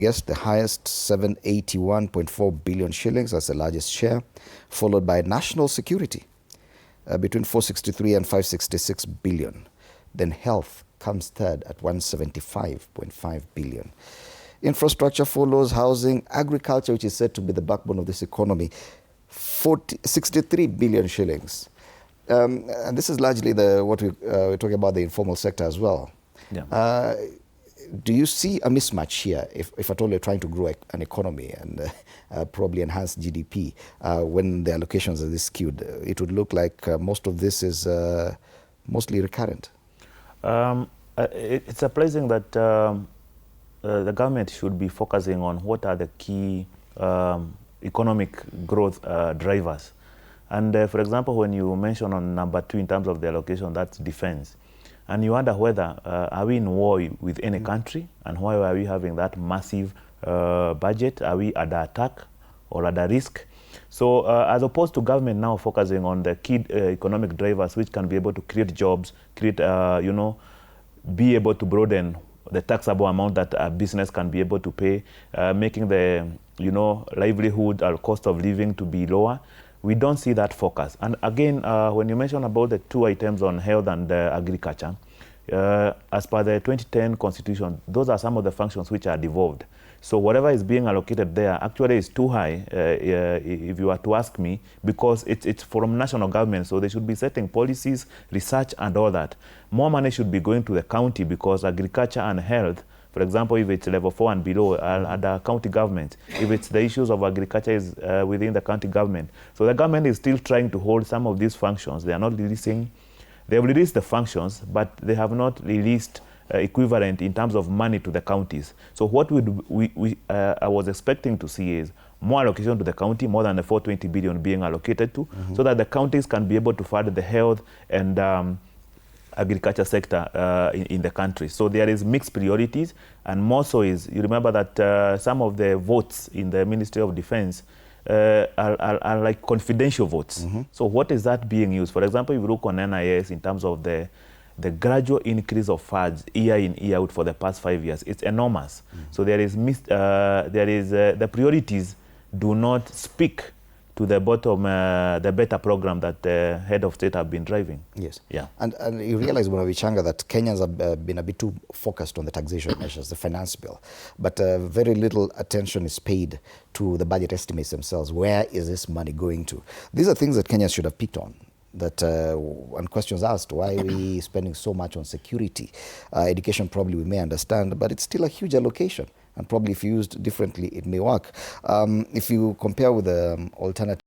Yes, the highest 781.4 billion shillings, that's the largest share, followed by national security, between 463 and 566 billion. Then health comes third at 175.5 billion. Infrastructure follows, housing, agriculture, which is said to be the backbone of this economy, 63 billion shillings. And this is largely what we're talking about, the informal sector as well. Yeah. Do you see a mismatch here, if at all you're trying to grow an economy and probably enhance GDP, when the allocations are this skewed? It would look like most of this is mostly recurrent. It's surprising that the government should be focusing on what are the key economic growth drivers. And for example, when you mention on number 2 in terms of the allocation, that's defense. And you wonder whether, are we in war with any country? And why are we having that massive budget? Are we under attack or under risk? So as opposed to government now focusing on the key economic drivers which can be able to create jobs, create, be able to broaden the taxable amount that a business can be able to pay, making the, livelihood or cost of living to be lower. We don't see that focus. And again, when you mention about the 2 items on health and agriculture, as per the 2010 constitution, those are some of the functions which are devolved. So whatever is being allocated there actually is too high, if you were to ask me, because it's from national government, so they should be setting policies, research and all that. More money should be going to the county, because agriculture and health, for example, if it's level 4 and below, are under county government. If it's the issues of agriculture is within the county government. So the government is still trying to hold some of these functions. They are not releasing, they have released the functions, but they have not released equivalent in terms of money to the counties. So what I was expecting to see is more allocation to the county, more than the 420 billion being allocated to, so that the counties can be able to fund the health and agriculture sector in the country. So there is mixed priorities, and more so is, you remember that some of the votes in the Ministry of Defense are like confidential votes. So what is that being used? For example, if you look on NIS in terms of the gradual increase of funds year in, year out for the past 5 years, it's enormous. So there is the priorities do not speak to the bottom, the better program that the head of state have been driving. Yes. Yeah. And you realize, Mwanavichanga, that Kenyans have been a bit too focused on the taxation measures, the finance bill, but very little attention is paid to the budget estimates themselves. Where is this money going to? These are things that Kenyans should have picked on. That when questions asked, why are we spending so much on security? Education probably we may understand, but it's still a huge allocation. And probably if used differently, it may work. If you compare with the alternative